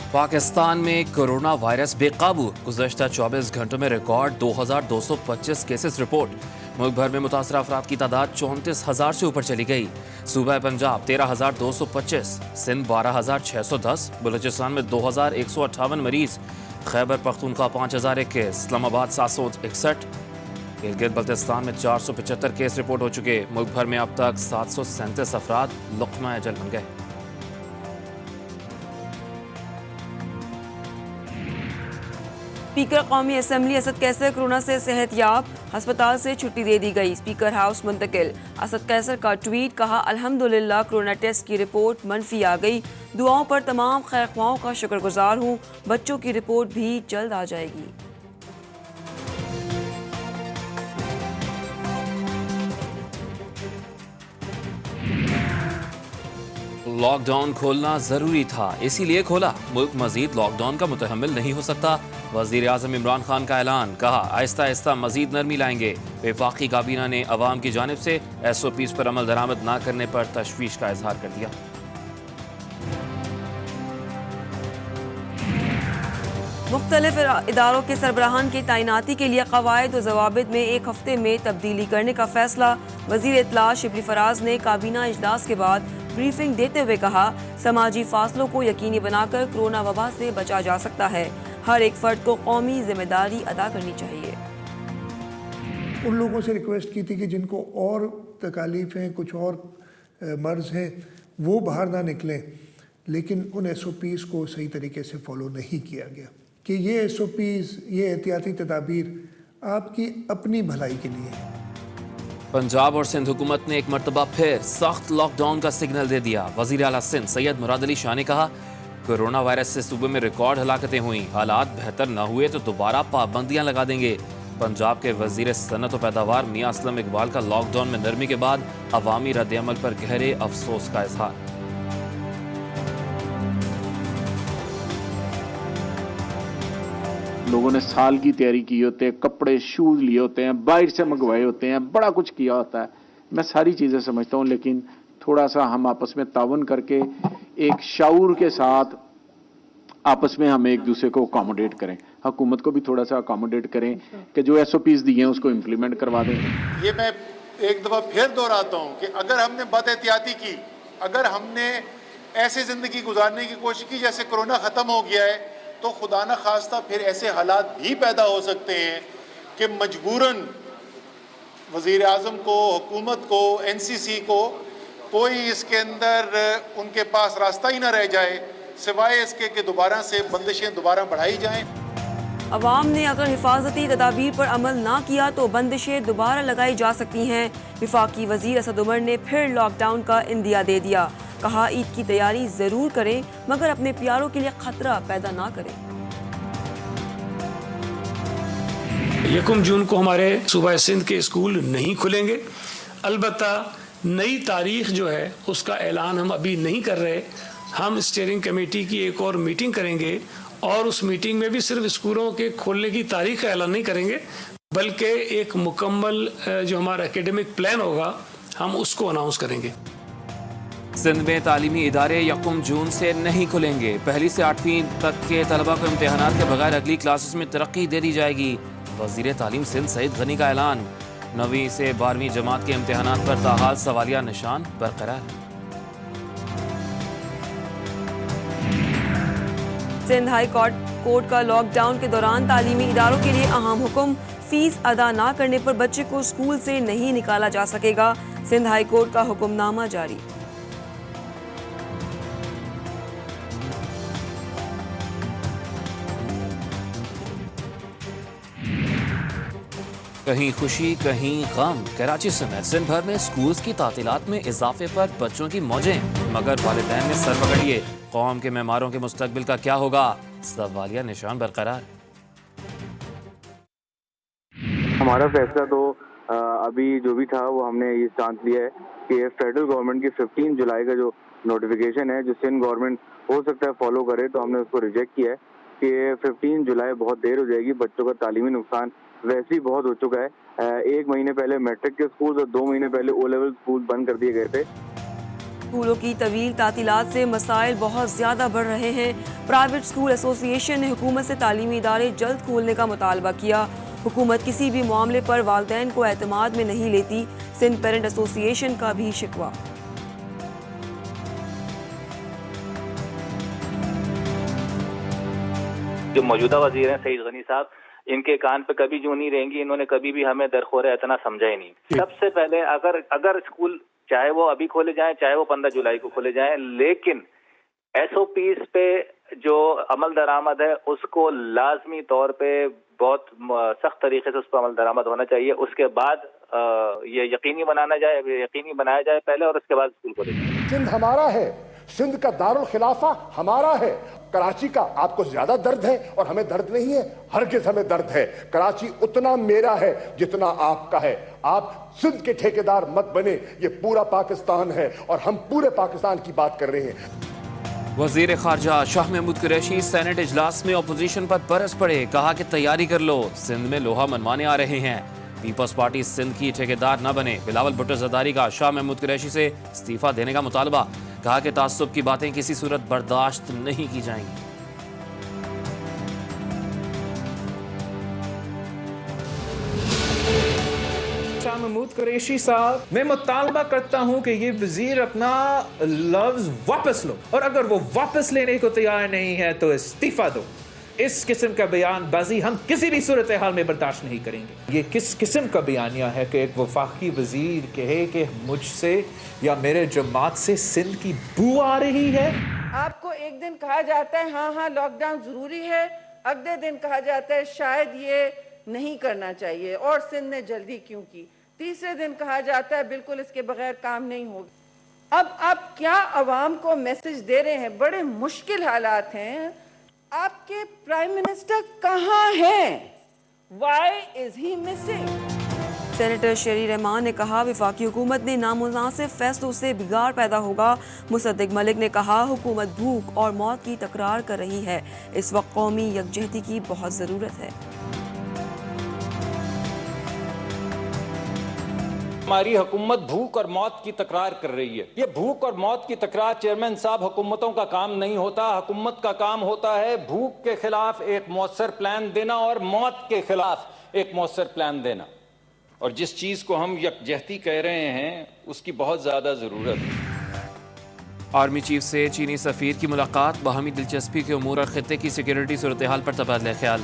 पाकिस्तान में corona virus बेकाबू, गुज़श्ता 24 घंटों में रिकॉर्ड 2225 केसेस रिपोर्ट। मुल्क भर में मुतासरा अफराद की तादाद 34,000 से ऊपर चली गई। सूबा पंजाब 13,225, सिंध 12,610, बलूचिस्तान में 2,158 मरीज, खैबर पख्तूनख्वा 5,021, इस्लामाबाद 761, गिलगित बल्तिस्तान में 475 केस रिपोर्ट हो चुके। मुल्क भर में अब तक 737 अफराद लुक़मा अजल बन गए। स्पीकर कौमी असम्बली असद कैसर कोरोना से सेहतयाब, अस्पताल से छुट्टी दे दी गई। स्पीकर हाउस मुंतकिल। असद कैसर का ट्वीट, कहा अल्हम्दुलिल्लाह कोरोना टेस्ट की रिपोर्ट मनफी आ गई। दुआओं पर तमाम खैरख्वाहों का शुक्रगुजार हूँ। बच्चों की रिपोर्ट भी जल्द आ जाएगी। लॉकडाउन खोलना जरूरी था, इसीलिए खोला। मुल्क मजीद लॉकडाउन का मुतहम्मिल नहीं हो सकता। वजीर आज़म इमरान खान का ऐलान, कहा आहिस्ता आहिस्ता मजीद नरमी लाएंगे। वफाकी काबीना ने अवाम की जानिब से SOPs पर अमल दरामद न करने पर तशवीश का इजहार कर दिया। मुख्तलिफ इदारों के सरबराहान की तैनाती के लिए कवायद व ज़वाबित में 1 हफ्ते में तब्दीली करने का फैसला। वज़ीर इत्तला शिबली फराज ने काबीना इजलास के बाद ब्रीफिंग देते हुए कहा, समाजी फासलों को यकीनी बनाकर कोरोना वबा से बचा जा सकता है। हर एक फर्द को कौमी जिम्मेदारी अदा करनी चाहिए। उन लोगों से रिक्वेस्ट की थी कि जिनको और तकालीफ हैं, कुछ और मर्ज़ हैं, वो बाहर ना निकलें, लेकिन उन SOPs को सही तरीके से फॉलो नहीं किया गया। कि ये SOPs, ये एहतियाती तदाबीर आपकी अपनी भलाई के लिए है। पंजाब और सिंध हुकूमत ने एक मरतबा फिर सख्त लॉकडाउन का सिग्नल दे दिया। वज़ीर आला सिंध सैयद मुराद अली शाह ने कहा, कोरोना वायरस से सूबे में रिकॉर्ड हलाकतें हुई, हालात बेहतर न हुए तो दोबारा पाबंदियां लगा देंगे। पंजाब के वज़ीर सनत व पैदावार मियां असलम इकबाल का लॉकडाउन में नरमी के बाद अवामी रद्द-ए-अमल पर गहरे अफसोस का इजहार। लोगों ने साल की तैयारी की होते हैं, कपड़े शूज लिए होते हैं, बाहर से मंगवाए होते हैं, बड़ा कुछ किया होता है। मैं सारी चीज़ें समझता हूँ, लेकिन थोड़ा सा हम आपस में तावन करके एक शाऊर के साथ आपस में हम एक दूसरे को अकोमोडेट करें, हुकूमत को भी थोड़ा सा अकोमोडेट करें कि जो SOPs दिए हैं उसको इम्प्लीमेंट करवा दें। ये मैं एक दफ़ा फिर दोहराता हूँ कि अगर हमने बदएहतियाती की, अगर हमने ऐसे ज़िंदगी गुजारने की कोशिश की जैसे कोरोना ख़त्म हो गया है, तो खुदा न खास्ता फिर ऐसे हालात भी पैदा हो सकते हैं कि मजबूरन वज़ीर आज़म को, हुकूमत को, NCC को कोई इसके अंदर उनके पास रास्ता ही ना रह जाए सिवाय इसके कि दोबारा से बंदिशें दोबारा बढ़ाई जाएं। अवाम ने अगर हिफाजती तदाबीर पर अमल ना किया तो बंदिशें दोबारा लगाई जा सकती हैं। वफाकी वज़ीर असद उमर ने फिर लॉकडाउन का इंदिया दे दिया। कहा, ईद की तैयारी जरूर करें मगर अपने प्यारों के लिए खतरा पैदा ना करें। 1 जून को हमारे सूबा सिंध के स्कूल नहीं खुलेंगे। अलबत्ता नई तारीख जो है उसका ऐलान हम अभी नहीं कर रहे। हम स्टीयरिंग कमेटी की एक और मीटिंग करेंगे और उस मीटिंग में भी सिर्फ स्कूलों के खोलने की तारीख का ऐलान नहीं करेंगे, बल्कि एक मुकम्मल जो हमारा एकेडमिक प्लान होगा हम उसको अनाउंस करेंगे। सिंध में तालीमी इदारे 1 जून से नहीं खुलेंगे। 1ली से 8वीं तक के तलबा को इम्तिहानात के बगैर अगली क्लासेस में तरक्की दे दी जाएगी। वज़ीर तालीम सिंध सईद गनी का ऐलान। 9वीं से 12वीं जमात के इम्तिहानात पर ताहाल सवालिया निशान बरकरार। सिंध हाई कोर्ट का लॉकडाउन के दौरान तालीमी इदारों के लिए अहम हुक्म। फीस अदा ना करने पर बच्चे को स्कूल से नहीं निकाला जा सकेगा। सिंध हाई कोर्ट का हुक्मनामा जारी। कहीं खुशी कहीं गम। कराची समेत सिंध भर में स्कूल्स की तातीलात में इजाफे पर बच्चों की मौजें, मगर वालिदैन ने सर पकड़ लिए। कौम के मेहमारों के मुस्तकबिल का क्या होगा, सवालिया निशान बरकरार। हमारा फैसला तो अभी जो भी था वो हमने ये जांच लिया है कि फेडरल गवर्नमेंट की 15 जुलाई का जो नोटिफिकेशन है जो सिंध गवर्नमेंट हो सकता है फॉलो करे, तो हमने उसको रिजेक्ट किया है कि 15 जुलाई बहुत देर हो जाएगी। बच्चों का तालीमी नुकसान वैसे ही बहुत हो चुका है। 1 महीने पहले मैट्रिक के स्कूल और 2 महीने पहले O लेवल स्कूल बंद कर दिए गए थे। اسکولوں کی طویل تعطیلات سے مسائل بہت زیادہ بڑھ رہے ہیں۔ پرائیویٹ اسکول ایسوسی ایشن نے حکومت سے تعلیمی ادارے جلد کھولنے کا مطالبہ کیا۔ حکومت کسی بھی معاملے پر والدین کو اعتماد میں نہیں لیتی، سندھ پیرنٹ ایسوسی ایشن کا بھی شکوہ۔ جو موجودہ وزیر ہیں سعید غنی صاحب، ان کے کان پہ کبھی جو نہیں رہیں گی، انہوں نے کبھی بھی ہمیں درخور اتنا سمجھا ہی نہیں۔ سب سے پہلے اگر اسکول چاہے وہ ابھی کھولے جائیں، چاہے وہ 15 جولائی کو کھولے جائیں، لیکن ایس او پیز پہ جو عمل درآمد ہے اس کو لازمی طور پہ بہت سخت طریقے سے اس پر عمل درآمد ہونا چاہیے۔ اس کے بعد یہ یقینی بنایا جائے پہلے، اور اس کے بعد اسکول کھولے جائیں۔ سندھ ہمارا ہے، سندھ کا دارالخلافہ ہمارا ہے۔ کراچی کا آپ کو زیادہ درد ہے اور ہمیں درد نہیں ہے، ہرگز ہمیں درد ہے۔ کراچی اتنا میرا ہے جتنا آپ کا ہے۔ آپ سندھ کے ٹھیکیدار مت بنے، یہ پورا پاکستان ہے اور ہم پورے پاکستان کی بات کر رہے ہیں۔ وزیر خارجہ شاہ محمود قریشی سینٹ اجلاس میں اپوزیشن پر برس پڑے، کہا کہ تیاری کر لو، سندھ میں لوہا منوانے آ رہے ہیں۔ پیپلز پارٹی سندھ کی ٹھیکیدار نہ بنے، بلاول بھٹو زرداری کا شاہ محمود قریشی سے استعفیٰ دینے کا مطالبہ، کہا کہ تعصب کی باتیں کسی صورت برداشت نہیں کی جائیں گی۔ شاہ محمود قریشی صاحب، میں مطالبہ کرتا ہوں کہ یہ وزیر اپنا لفظ واپس لو، اور اگر وہ واپس لینے کو تیار نہیں ہے تو استعفیٰ دو۔ اس قسم کا بیان بازی ہم کسی بھی صورتحال میں برداشت نہیں کریں گے۔ یہ کس قسم کا بیانیہ ہے کہ ایک وفاقی وزیر کہے کہ مجھ سے یا میرے جماعت سے سندھ کی بو آ رہی ہے؟ آپ کو ایک دن کہا جاتا ہے ہاں لاک ڈاؤن ضروری ہے، اگلے دن کہا جاتا ہے شاید یہ نہیں کرنا چاہیے اور سندھ نے جلدی کیوں کی، تیسرے دن کہا جاتا ہے بالکل اس کے بغیر کام نہیں ہوگا۔ اب آپ کیا عوام کو میسج دے رہے ہیں؟ بڑے مشکل حالات ہیں۔ آپ کے پرائم منسٹر کہاں ہیں؟ Why is he missing؟ Senator Sherry Rehman نے کہا وفاقی حکومت نے نامناسب فیصلوں سے بگاڑ پیدا ہوگا۔ مصدق ملک نے کہا حکومت بھوک اور موت کی تکرار کر رہی ہے، اس وقت قومی یکجہتی کی بہت ضرورت ہے۔ ہماری حکومت بھوک اور موت کی تکرار کر رہی ہے۔ یہ بھوک اور موت کی تکرار چیئرمین صاحب حکومتوں کا کام نہیں ہوتا۔ حکومت کا کام ہوتا ہے بھوک کے خلاف ایک مؤثر پلان دینا اور موت کے خلاف ایک مؤثر پلان دینا، اور جس چیز کو ہم یکجہتی کہہ رہے ہیں اس کی بہت زیادہ ضرورت ہے۔ آرمی چیف سے چینی سفیر کی ملاقات، باہمی دلچسپی کے امور اور خطے کی سیکیورٹی صورتحال پر تبادلہ خیال۔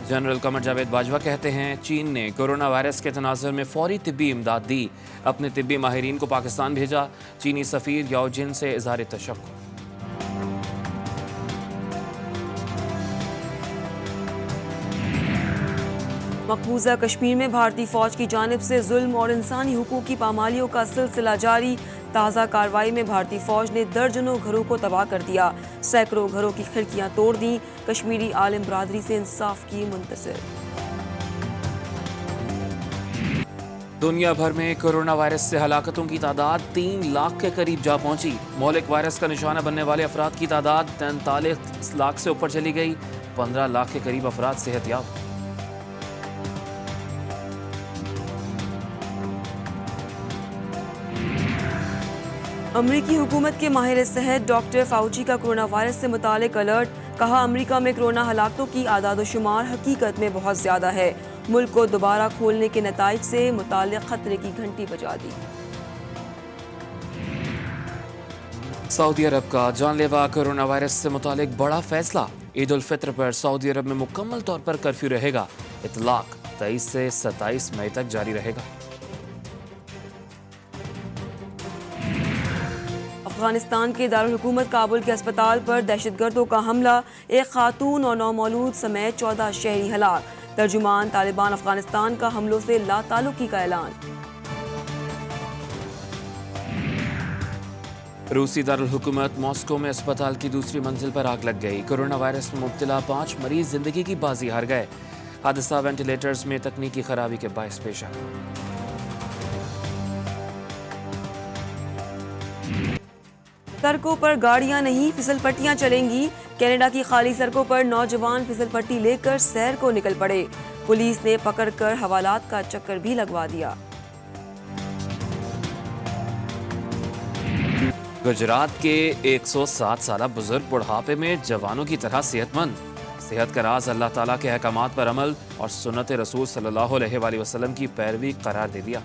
جنرل قمر جاوید باجوہ کہتے ہیں چین نے کورونا وائرس کے تناظر میں فوری طبی امداد دی، اپنے طبی ماہرین کو پاکستان بھیجا۔ چینی سفیر یاو جن سے اظہار تشکر۔ مقبوضہ کشمیر میں بھارتی فوج کی جانب سے ظلم اور انسانی حقوق کی پامالیوں کا سلسلہ جاری۔ تازہ کارروائی میں بھارتی فوج نے درجنوں گھروں کو تباہ کر دیا، سینکڑوں گھروں کی کھڑکیاں توڑ دیں۔ کشمیری عالم برادری سے انصاف کی منتظر۔ دنیا بھر میں کورونا وائرس سے ہلاکتوں کی تعداد 3 لاکھ کے قریب جا پہنچی۔ مہلک وائرس کا نشانہ بننے والے افراد کی تعداد 43 لاکھ سے اوپر چلی گئی۔ 15 لاکھ کے قریب افراد صحت یاب۔ امریکی حکومت کے ماہر صحت ڈاکٹر فاؤچی کا کورونا وائرس سے متعلق الرٹ، کہا امریکہ میں کورونا ہلاکتوں کی اعداد و شمار حقیقت میں بہت زیادہ ہے، ملک کو دوبارہ کھولنے کے نتائج سے متعلق خطرے کی گھنٹی بجا دی۔ سعودی عرب کا جان لیوا کورونا وائرس سے متعلق بڑا فیصلہ، عید الفطر پر سعودی عرب میں مکمل طور پر کرفیو رہے گا، اطلاق 23 سے 27 مئی تک جاری رہے گا۔ افغانستان کے دارالحکومت کابل کے اسپتال پر دہشت گردوں کا حملہ، ایک خاتون اور نومولود سمیت 14 شہری ہلاک۔ ترجمان طالبان افغانستان کا حملوں سے لا تعلقی کا اعلان۔ روسی دارالحکومت ماسکو میں اسپتال کی دوسری منزل پر آگ لگ گئی، کورونا وائرس میں مبتلا 5 مریض زندگی کی بازی ہار گئے۔ حادثہ وینٹیلیٹرز میں تکنیکی خرابی کے باعث پیش آیا۔ سڑکوں پر گاڑیاں نہیں پھسل پٹیاں چلیں گی، کینیڈا کی خالی سڑکوں پر نوجوان پھسل پٹی لے کر سیر کو نکل پڑے، پولیس نے پکڑ کر حوالات کا چکر بھی لگوا دیا۔ गुजरात के 107 साल बुजुर्ग बुढ़ापे में जवानों की तरह सेहतमंद। सेहत का राज अल्लाह ताला के अहकामात पर अमल और सुन्नत रसूल सल्लल्लाहु अलैहि वसल्लम की पैरवी करार दे दिया।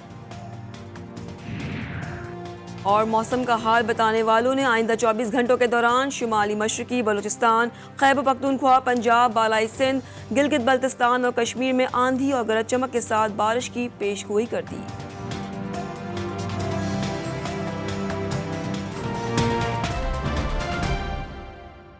और मौसम का हाल बताने वालों ने आइंदा 24 घंटों के दौरान शुमाली मशरकी बलूचिस्तान, खैबर पख्तूनख्वा, पंजाब, बालाई सिंध, गिलगित बल्तिस्तान और कश्मीर में आंधी और गरज चमक के साथ बारिश की पेशगोई कर दी।